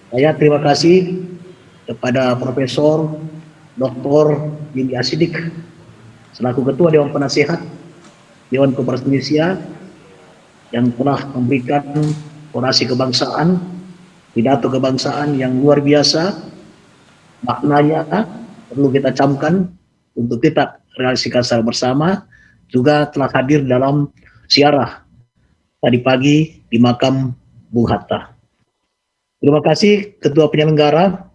Saya terima kasih kepada Profesor Dr. Yudi Asidik selaku Ketua Dewan Penasehat Dewan Koperasi Indonesia yang telah memberikan orasi kebangsaan, pidato kebangsaan yang luar biasa, maknanya perlu kita camkan untuk kita realisasikan secara bersama, juga telah hadir dalam siarah tadi pagi di makam Bung Hatta. Terima kasih Ketua Penyelenggara,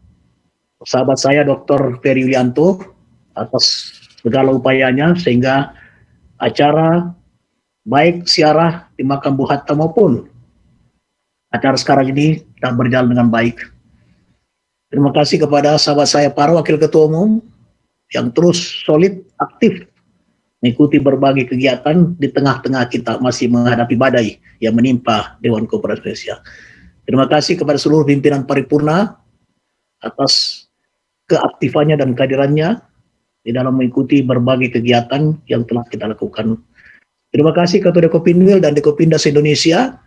sahabat saya Dr. Ferry Yulianto atas segala upayanya sehingga acara baik siarah di makam Bung Hatta maupun acara sekarang ini telah berjalan dengan baik. Terima kasih kepada sahabat saya para wakil ketua umum yang terus solid, aktif mengikuti berbagai kegiatan di tengah-tengah kita masih menghadapi badai yang menimpa Dewan Koperasi Indonesia. Terima kasih kepada seluruh pimpinan paripurna atas keaktifannya dan kehadirannya di dalam mengikuti berbagai kegiatan yang telah kita lakukan. Terima kasih Ketua Dekopinwil dan Dekopinda se-Indonesia.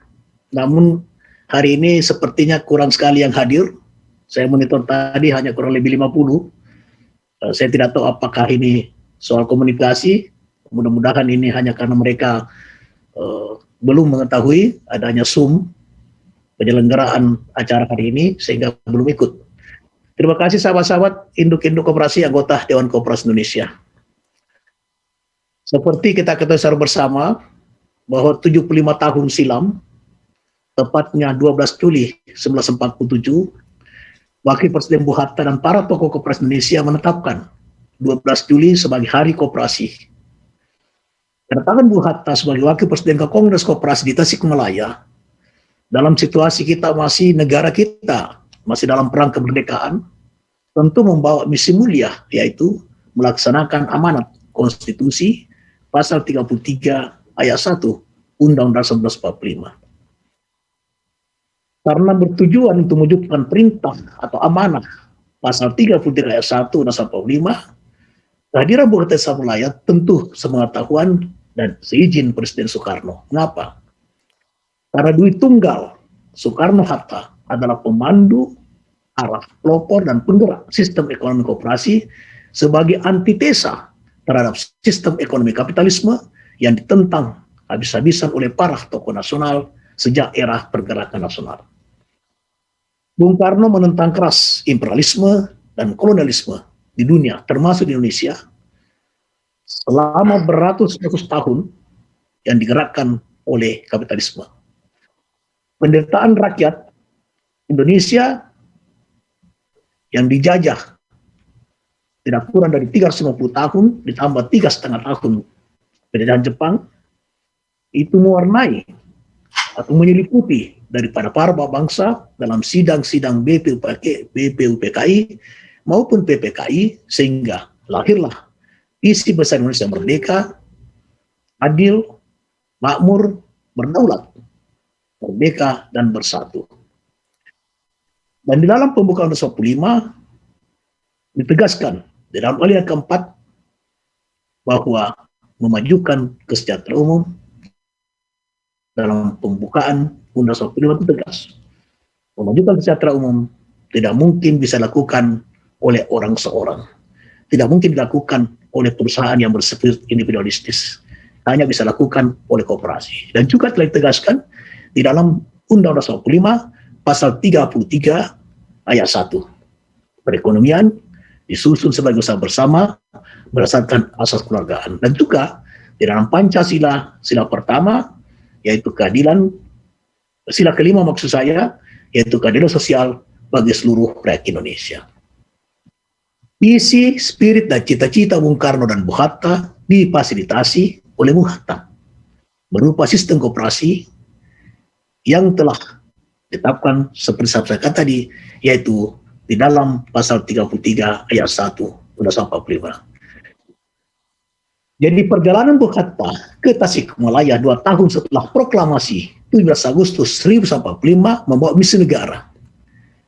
Namun hari ini sepertinya kurang sekali yang hadir. Saya monitor tadi hanya kurang lebih 50. Saya tidak tahu apakah ini soal komunikasi. Mudah-mudahan ini hanya karena mereka belum mengetahui adanya Zoom penyelenggaraan acara hari ini sehingga belum ikut. Terima kasih sahabat-sahabat induk-induk koperasi anggota Dewan Koperasi Indonesia. Seperti kita ketahui secara bersama bahwa 75 tahun silam, tepatnya 12 Juli 1947, Wakil Presiden Bung Hatta dan para tokoh koperasi Indonesia menetapkan 12 Juli sebagai Hari Koperasi. Kedatangan Bung Hatta sebagai Wakil Presiden ke Kongres Koperasi di Tasikmalaya, dalam situasi kita masih negara kita masih dalam perang kemerdekaan, tentu membawa misi mulia, yaitu melaksanakan amanat konstitusi pasal 33 ayat 1 Undang-Undang 1945. Karena bertujuan untuk mewujudkan perintah atau amanah pasal 33 ayat 1 Undang-Undang 1945, kehadiran Bung Hatta Tasikmalaya tentu sepengetahuan dan seizin Presiden Soekarno. Mengapa? Karena duit tunggal Soekarno-Hatta adalah pemandu, arah, pelopor, dan penggerak sistem ekonomi koperasi sebagai antitesa terhadap sistem ekonomi kapitalisme yang ditentang habis-habisan oleh para tokoh nasional sejak era pergerakan nasional. Bung Karno menentang keras imperialisme dan kolonialisme di dunia, termasuk di Indonesia, selama beratus-ratus tahun yang digerakkan oleh kapitalisme. Penderitaan rakyat Indonesia yang dijajah tidak kurang dari 350 tahun ditambah 3,5 tahun penjajahan Jepang itu mewarnai atau menyeliputi daripada para bangsa dalam sidang-sidang BPUPKI maupun PPKI, sehingga lahirlah visi besar Indonesia merdeka, adil, makmur, berdaulat, merdeka, dan bersatu. Dan di dalam pembukaan 45 ditegaskan di dalam alinea keempat bahwa memajukan kesejahteraan umum dalam pembukaan Undang-Undang 45 itu tegas. Memajukan kesejahteraan umum tidak mungkin bisa dilakukan oleh orang seorang. Tidak mungkin dilakukan oleh perusahaan yang bersifat individualistis. Hanya bisa dilakukan oleh koperasi. Dan juga telah ditegaskan di dalam Undang-Undang 45 pasal 33 ayat 1. Perekonomian disusun sebagai usaha bersama berdasarkan asas kekeluargaan. Dan juga di dalam Pancasila, sila pertama, yaitu keadilan, sila kelima maksud saya, yaitu keadilan sosial bagi seluruh rakyat Indonesia. Visi, spirit, dan cita-cita Bung Karno dan Bung Hatta difasilitasi oleh Bung Hatta berupa sistem koperasi yang telah ditetapkan seperti saya katakan tadi, yaitu di dalam pasal 33 ayat 1 Undang-Undang 45. Jadi perjalanan Bung Hatta ke Tasikmalaya 2 tahun setelah proklamasi 17 Agustus 1945 membawa misi negara,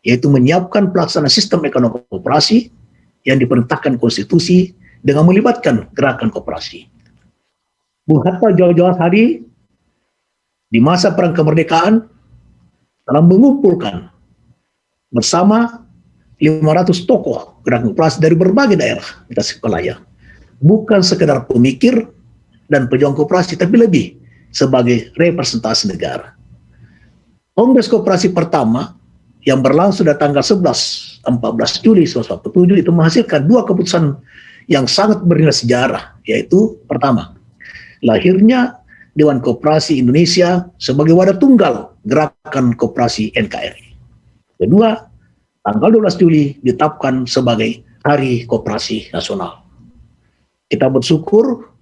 yaitu menyiapkan pelaksanaan sistem ekonomi koperasi yang diperintahkan konstitusi dengan melibatkan gerakan koperasi. Bung Hatta jauh-jauh hari di masa perang kemerdekaan telah mengumpulkan bersama 500 tokoh gerakan koperasi dari berbagai daerah di Tasikmalaya. Bukan sekedar pemikir dan pejuang koperasi, tapi lebih sebagai representasi negara. Kongres Koperasi pertama yang berlangsung pada tanggal 14 Juli 1947 itu menghasilkan dua keputusan yang sangat bernilai sejarah, yaitu pertama, lahirnya Dewan Koperasi Indonesia sebagai wadah tunggal gerakan koperasi NKRI. Kedua, tanggal 12 Juli ditetapkan sebagai Hari Koperasi Nasional. Kita bersyukur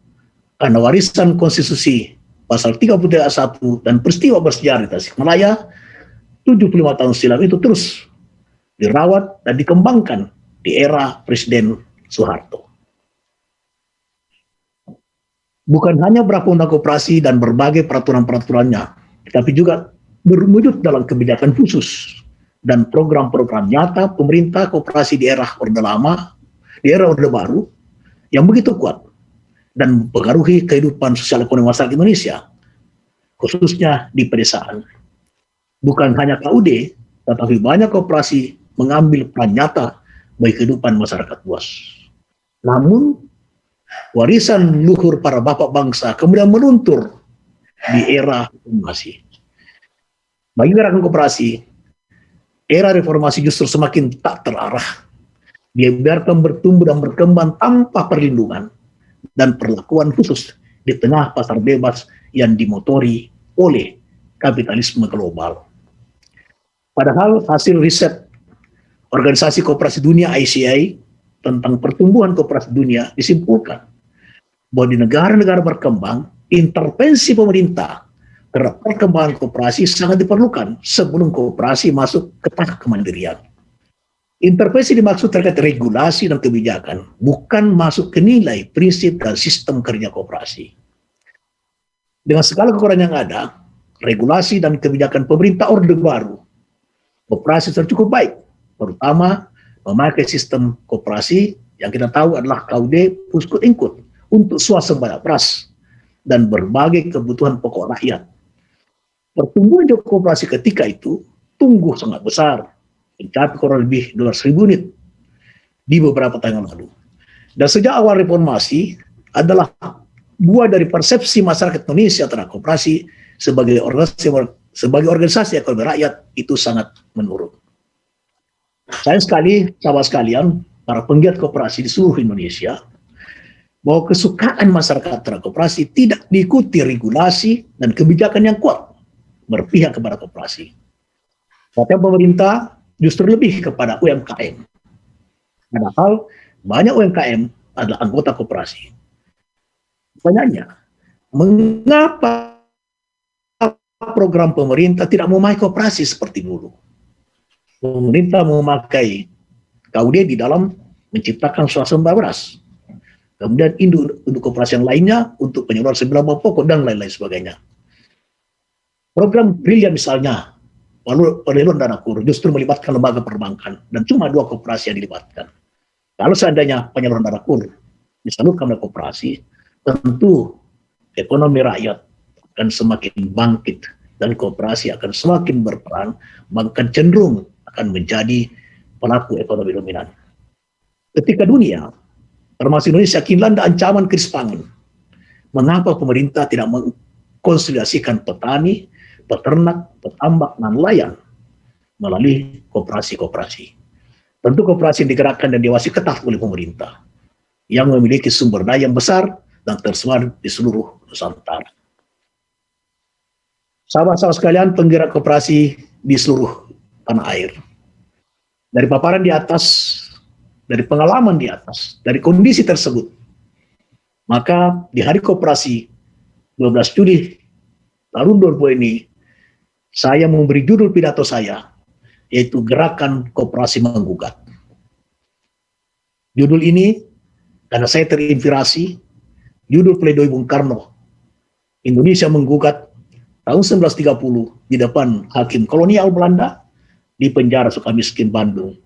karena warisan konstitusi pasal 33 ayat 1 dan peristiwa bersejarah di Tasikmalaya 75 tahun silam itu terus dirawat dan dikembangkan di era Presiden Soeharto. Bukan hanya berlaku undang koperasi dan berbagai peraturan-peraturannya, tapi juga berwujud dalam kebijakan khusus dan program-program nyata pemerintah koperasi di era Orde Lama, di era Orde Baru, yang begitu kuat dan mempengaruhi kehidupan sosial ekonomi masyarakat Indonesia, khususnya di pedesaan. Bukan hanya KUD, tetapi banyak koperasi mengambil peran nyata bagi kehidupan masyarakat luas. Namun, warisan luhur para bapak bangsa kemudian meluntur di era reformasi. Bagi gerakan koperasi, era reformasi justru semakin tak terarah. Dia biarkan bertumbuh dan berkembang tanpa perlindungan dan perlakuan khusus di tengah pasar bebas yang dimotori oleh kapitalisme global. Padahal hasil riset Organisasi Koperasi Dunia ICI tentang pertumbuhan koperasi dunia disimpulkan bahwa di negara-negara berkembang, intervensi pemerintah terhadap perkembangan koperasi sangat diperlukan sebelum koperasi masuk ke tahap kemandirian. Intervensi dimaksud terkait regulasi dan kebijakan, bukan masuk ke nilai, prinsip, dan sistem kerja koperasi. Dengan segala kekurangan yang ada, regulasi dan kebijakan pemerintah Orde Baru, koperasi cukup baik, terutama memakai sistem koperasi yang kita tahu adalah KUD Puskut Ingkut untuk swasembada beras dan berbagai kebutuhan pokok rakyat. Pertumbuhan koperasi ketika itu tumbuh sangat besar, mencapai kurang lebih 200.000 unit di beberapa tahun yang lalu. Dan sejak awal reformasi adalah buah dari persepsi masyarakat Indonesia terhadap koperasi sebagai organisasi ekonomi rakyat itu sangat menurun. Sayang sekali, sahabat sekalian, para penggiat koperasi di seluruh Indonesia, bahwa kesukaan masyarakat terhadap koperasi tidak diikuti regulasi dan kebijakan yang kuat berpihak kepada koperasi. Tapi pemerintah justru lebih kepada UMKM. Padahal banyak UMKM adalah anggota koperasi. Pertanyaannya, mengapa program pemerintah tidak memakai koperasi seperti dulu? Pemerintah memakai KUD di dalam menciptakan swasembada beras. Kemudian induk koperasi yang lainnya untuk penyaluran sembilan bahan pokok dan lain-lain sebagainya. Program brilian misalnya, penyaluran dana kur justru melibatkan lembaga perbankan dan cuma 2 koperasi yang dilibatkan. Kalau seandainya penyaluran dana kur disalurkan oleh koperasi, tentu ekonomi rakyat akan semakin bangkit dan koperasi akan semakin berperan, bahkan cenderung akan menjadi pelaku ekonomi dominan. Ketika dunia, termasuk Indonesia, kini dilanda ancaman krisis pangan, mengapa pemerintah tidak mengkonsolidasikan petani, peternak, petambak, dan nelayan melalui koperasi-koperasi? Tentu koperasi yang digerakkan dan diawasi ketat oleh pemerintah yang memiliki sumber daya yang besar dan tersebar di seluruh Nusantara. Sahabat-sahabat sekalian, penggerak koperasi di seluruh tanah air. Dari paparan di atas, dari pengalaman di atas, dari kondisi tersebut, maka di Hari Koperasi 12 Juli tahun 2020 ini, saya memberi judul pidato saya, yaitu Gerakan Koperasi Menggugat. Judul ini karena saya terinspirasi judul pledoi Bung Karno, Indonesia Menggugat, tahun 1930 di depan hakim kolonial Belanda di penjara Sukamiskin, Bandung.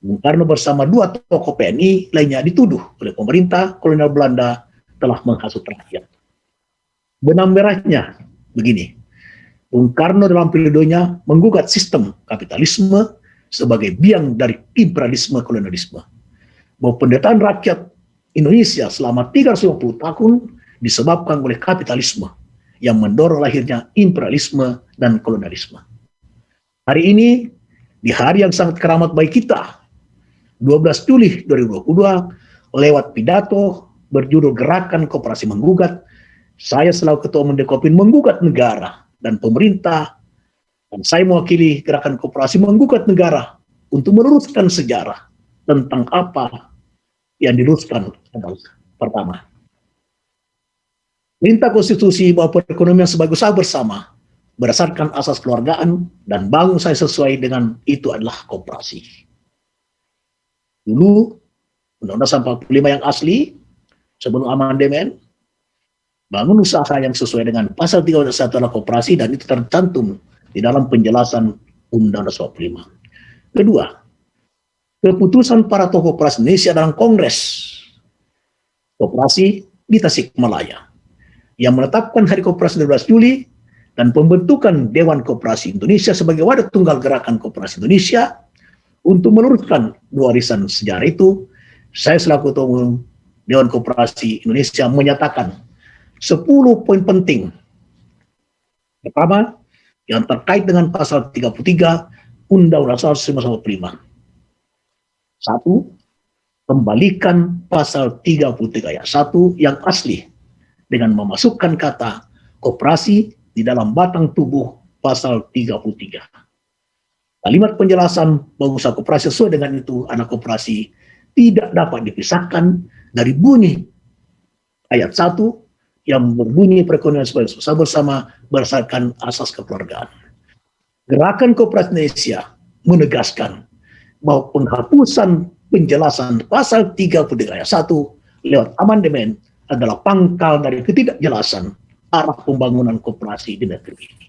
Bung Karno bersama 2 tokoh PNI lainnya dituduh oleh pemerintah kolonial Belanda telah menghasut rakyat. Benang merahnya begini, Bung Karno dalam pledoinya menggugat sistem kapitalisme sebagai biang dari imperialisme kolonialisme. Bahwa penderitaan rakyat Indonesia selama 350 tahun disebabkan oleh kapitalisme yang mendorong lahirnya imperialisme dan kolonialisme. Hari ini, di hari yang sangat keramat bagi kita, 12 Juli 2022, lewat pidato berjudul Gerakan Koperasi Menggugat, saya selaku Ketua Umum Dekopin menggugat negara dan pemerintah, dan saya mewakili Gerakan Koperasi menggugat negara untuk meluruskan sejarah tentang apa yang diluruskan adalah pertama, perintah konstitusi bahwa perekonomian sebagai usaha bersama berdasarkan asas keluargaan dan bangun saya sesuai dengan itu adalah koperasi. Dulu Undang-Undang 45 yang asli sebelum amandemen bangun usaha yang sesuai dengan pasal 31 adalah koperasi, dan itu tercantum di dalam penjelasan Undang-Undang 45. Kedua, keputusan para tokoh koperasi Indonesia dalam Kongres Koperasi di Tasikmalaya yang menetapkan Hari Koperasi 12 Juli dan pembentukan Dewan Koperasi Indonesia sebagai wadah tunggal Gerakan Koperasi Indonesia untuk meluruskan dua warisan sejarah itu. Saya selaku Ketua Umum Dewan Koperasi Indonesia menyatakan 10 poin penting. Pertama, yang terkait dengan pasal 33 Undang-Undang 1945. 1. Kembalikan pasal 33 ayat 1 yang asli dengan memasukkan kata koperasi di dalam batang tubuh pasal 33. Kalimat penjelasan bahwa usaha koperasi sesuai dengan itu anak koperasi tidak dapat dipisahkan dari bunyi ayat 1 yang berbunyi perekonomian sebagai usaha bersama berdasarkan asas kekeluargaan. Gerakan Koperasi Indonesia menegaskan bahwa penghapusan penjelasan pasal 33 ayat 1 lewat amandemen adalah pangkal dari ketidakjelasan arah pembangunan koperasi di negeri ini.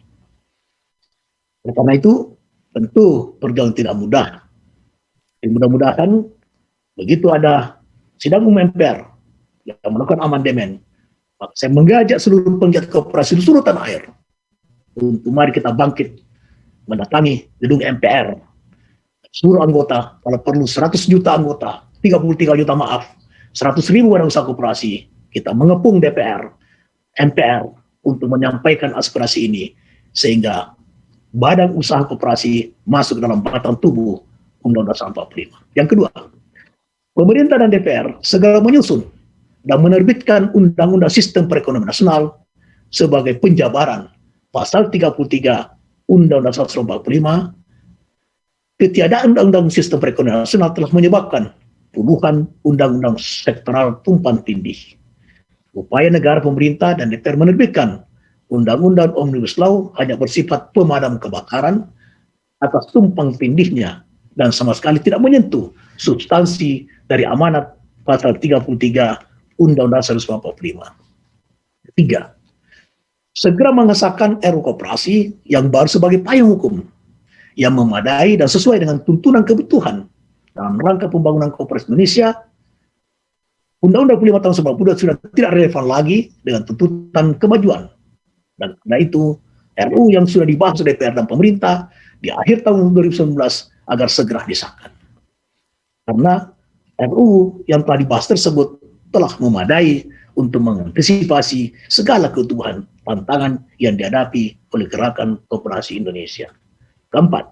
Oleh karena itu, tentu perjalanan tidak mudah. Mudah-mudahan begitu ada sidang umum MPR yang melakukan amandemen, maka saya mengajak seluruh penggiat koperasi di seluruh tanah air untuk mari kita bangkit mendatangi gedung MPR. Seluruh anggota, kalau perlu 100 juta anggota, 33 juta maaf, 100.000 orang usaha koperasi, kita mengepung DPR, MPR untuk menyampaikan aspirasi ini sehingga badan usaha koperasi masuk dalam batang tubuh Undang-Undang 45. Yang kedua, pemerintah dan DPR segera menyusun dan menerbitkan Undang-Undang Sistem Perekonomian Nasional sebagai penjabaran pasal 33 Undang-Undang 145. Ketiadaan Undang-Undang Sistem Perekonomian Nasional telah menyebabkan puluhan undang-undang sektoral tumpang tindih. Upaya negara, pemerintah, dan DPR menerbitkan Undang-Undang Omnibus Law hanya bersifat pemadam kebakaran atas tumpang tindihnya dan sama sekali tidak menyentuh substansi dari amanat pasal 33 Undang-Undang 145. Ketiga, segera mengesahkan RUU Koperasi yang baru sebagai payung hukum yang memadai dan sesuai dengan tuntunan kebutuhan dalam rangka pembangunan koperasi Indonesia. Undang-Undang 45 tahun 92 sudah tidak relevan lagi dengan tuntutan kemajuan. Dan karena itu, RUU yang sudah dibahas DPR dan pemerintah di akhir tahun 2019 agar segera disahkan. Karena RUU yang telah dibahas tersebut telah memadai untuk mengantisipasi segala kebutuhan tantangan yang dihadapi oleh Gerakan Koperasi Indonesia. Keempat,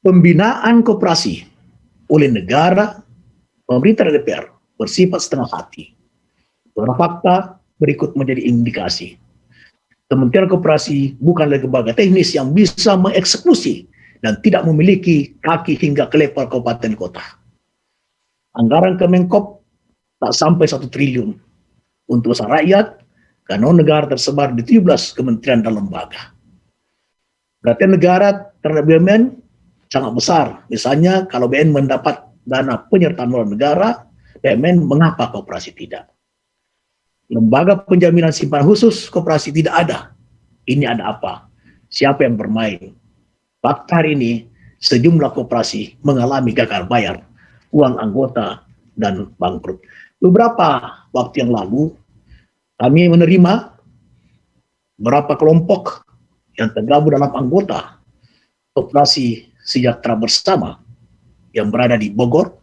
pembinaan koperasi oleh negara, pemerintah dan DPR bersifat setengah hati. Beberapa fakta berikut menjadi indikasi. Kementerian Koperasi bukan lembaga teknis yang bisa mengeksekusi dan tidak memiliki kaki hingga ke level kabupaten kota. Anggaran Kemenkop tak sampai 1 triliun untuk usaha rakyat karena negara tersebar di 17 kementerian dan lembaga. Perhatian negara terhadap BUMN sangat besar. Misalnya kalau BUMN mendapat dana penyertaan modal negara, BUMN mengapa koperasi tidak? Lembaga penjaminan simpanan khusus koperasi tidak ada. Ini ada apa? Siapa yang bermain? Fakta hari ini sejumlah koperasi mengalami gagal bayar uang anggota dan bangkrut. Beberapa waktu yang lalu kami menerima beberapa kelompok yang tergabung dalam anggota Koperasi Sejahtera Bersama yang berada di Bogor.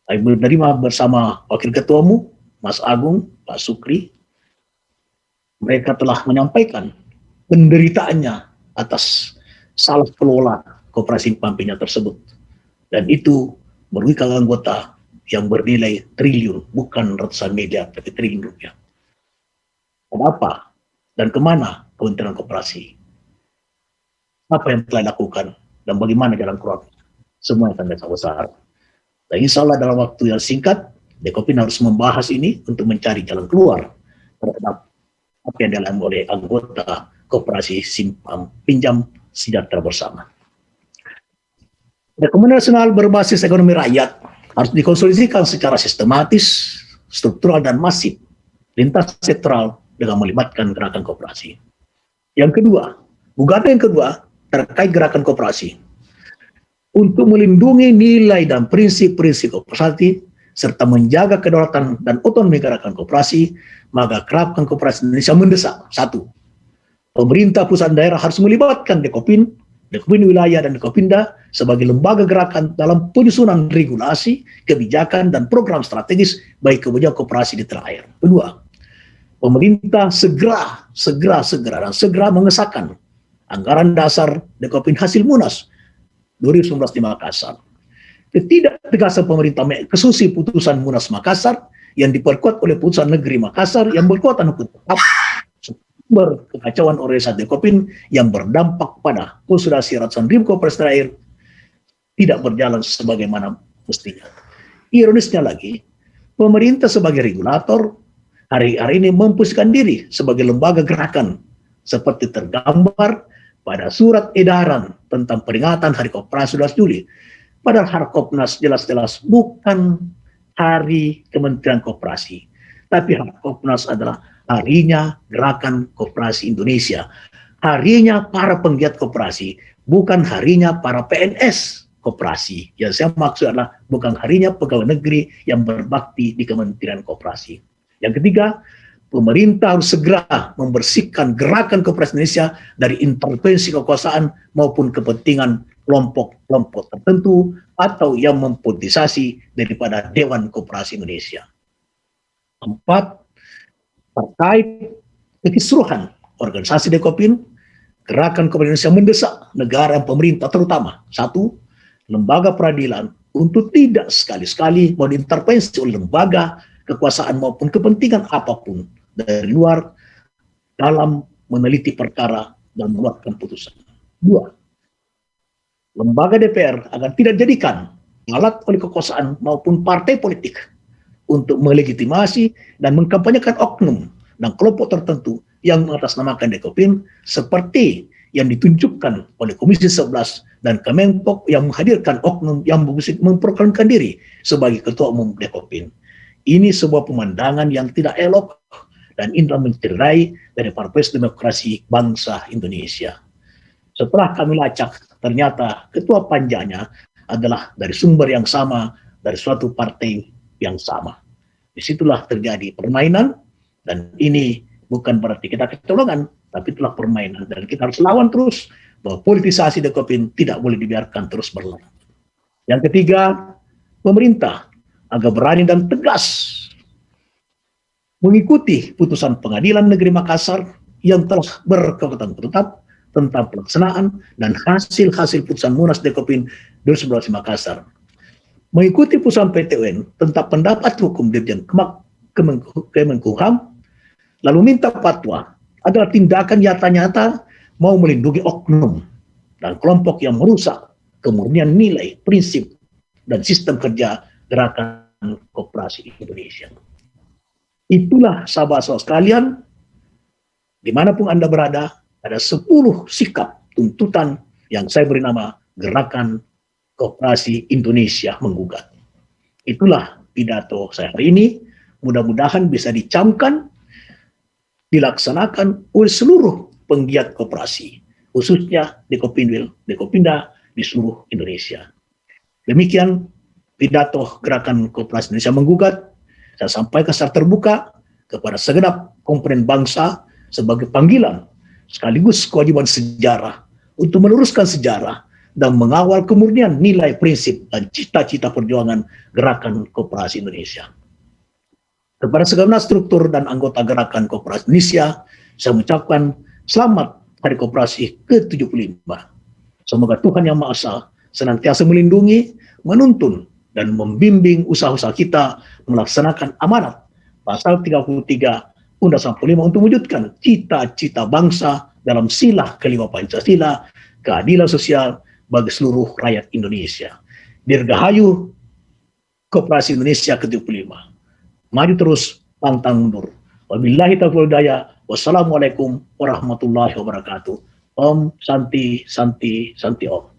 Saya menerima bersama Wakil Ketuamu, Mas Agung, Pak Sukri. Mereka telah menyampaikan penderitaannya atas salah kelola koperasi Pampinja tersebut. Dan itu merugikan anggota yang bernilai triliun, bukan ratusan miliar, tapi triliun rupiah. Kenapa dan kemana Kementerian Koperasi? Apa yang telah dilakukan dan bagaimana jalan keluar? Semua yang sangat besar. Dan insya Allah dalam waktu yang singkat, Dekopin harus membahas ini untuk mencari jalan keluar terhadap apa yang dialami oleh anggota Koperasi Simpan Pinjam Sejahtera Bersama. Ekonomi nasional berbasis ekonomi rakyat harus dikonsolidasikan secara sistematis, struktural, dan masif, lintas sektoral dengan melibatkan gerakan koperasi. Yang kedua, gugatan yang kedua terkait gerakan koperasi. Untuk melindungi nilai dan prinsip-prinsip koperasi, serta menjaga kedaulatan dan otonomi gerakan koperasi, maka gerakan koperasi Indonesia mendesak, satu, pemerintah pusat daerah harus melibatkan Dekopin, Dekopin wilayah dan Dekopinda sebagai lembaga gerakan dalam penyusunan regulasi, kebijakan, dan program strategis baik kebijakan koperasi di tanah air. Kedua, pemerintah segera mengesahkan anggaran dasar Dekopin hasil Munas 2019 di Makassar. Ketidaktegasan pemerintah mengeksekusi putusan Munas Makassar yang diperkuat oleh putusan negeri Makassar yang berkekuatan hukum tetap, sumber kekacauan organisasi Dekopin yang berdampak pada konsolidasi ratusan ribu koperasi air tidak berjalan sebagaimana mestinya. Ironisnya lagi, pemerintah sebagai regulator hari-hari ini memposisikan diri sebagai lembaga gerakan seperti tergambar pada surat edaran tentang peringatan Hari Koperasi 12 Juli. Padahal Harkopnas jelas-jelas bukan hari Kementerian Koperasi, tapi Harkopnas adalah harinya Gerakan Koperasi Indonesia, harinya para penggiat koperasi, bukan harinya para PNS koperasi. Yang saya maksud adalah bukan harinya pegawai negeri yang berbakti di Kementerian Koperasi. Yang ketiga, pemerintah harus segera membersihkan gerakan koperasi Indonesia dari intervensi kekuasaan maupun kepentingan kelompok-kelompok tertentu atau yang mempolitisasi daripada Dewan Koperasi Indonesia. Empat, terkait keseluruhan organisasi Dekopin, gerakan koperasi Indonesia mendesak negara dan pemerintah terutama, satu, lembaga peradilan untuk tidak sekali-sekali mau diintervensi oleh lembaga kekuasaan maupun kepentingan apapun dari luar dalam meneliti perkara dan mengeluarkan putusan. Dua, lembaga DPR agar tidak jadikan alat oleh kekuasaan maupun partai politik untuk melegitimasi dan mengkampanyekan oknum dan kelompok tertentu yang mengatasnamakan Dekopin seperti yang ditunjukkan oleh Komisi 11 dan Kemenpok yang menghadirkan oknum yang memproklamasikan diri sebagai ketua umum Dekopin. Ini sebuah pemandangan yang tidak elok dan indra mencederai dari Partai Demokrasi Bangsa Indonesia. Setelah kami lacak, ternyata ketua panjanya adalah dari sumber yang sama, dari suatu partai yang sama. Disitulah terjadi permainan, dan ini bukan berarti kita kecolongan, tapi itulah permainan. Dan kita harus lawan terus, bahwa politisasi Dekopin tidak boleh dibiarkan terus berlanjut. Yang ketiga, pemerintah agar berani dan tegas mengikuti putusan Pengadilan Negeri Makassar yang telah berkekuatan tetap tentang pelaksanaan dan hasil-hasil putusan Munas Dekopin 2011 Makassar. Mengikuti putusan PT UN tentang pendapat hukum Dirjen Kemenkumham, lalu minta fatwa adalah tindakan nyata-nyata mau melindungi oknum dan kelompok yang merusak kemurnian nilai, prinsip, dan sistem kerja Gerakan Koperasi Indonesia. Itulah sahabat-sahabat sekalian, dimanapun Anda berada, ada 10 sikap tuntutan yang saya beri nama Gerakan Koperasi Indonesia Menggugat. Itulah pidato saya hari ini, mudah-mudahan bisa dicamkan, dilaksanakan oleh seluruh penggiat koperasi, khususnya Dekopinwil, Dekopinda di seluruh Indonesia. Demikian pidato Gerakan Koperasi Indonesia Menggugat. Saya sampaikan secara terbuka kepada segenap komponen bangsa sebagai panggilan sekaligus kewajiban sejarah untuk meluruskan sejarah dan mengawal kemurnian nilai, prinsip, dan cita-cita perjuangan Gerakan Koperasi Indonesia. Kepada segenap struktur dan anggota Gerakan Koperasi Indonesia, saya mengucapkan selamat Hari Koperasi ke-75. Semoga Tuhan Yang Maha Esa senantiasa melindungi, menuntun, dan membimbing usaha-usaha kita melaksanakan amanat Pasal 33 Undang-Undang 45 untuk mewujudkan cita-cita bangsa dalam sila kelima Pancasila, keadilan sosial bagi seluruh rakyat Indonesia. Dirgahayu Koperasi Indonesia ke-75. Maju terus, pantang mundur. Wabillahi taufiq wal hidayah. Wassalamualaikum warahmatullahi wabarakatuh. Om Santi Santi Santi Om.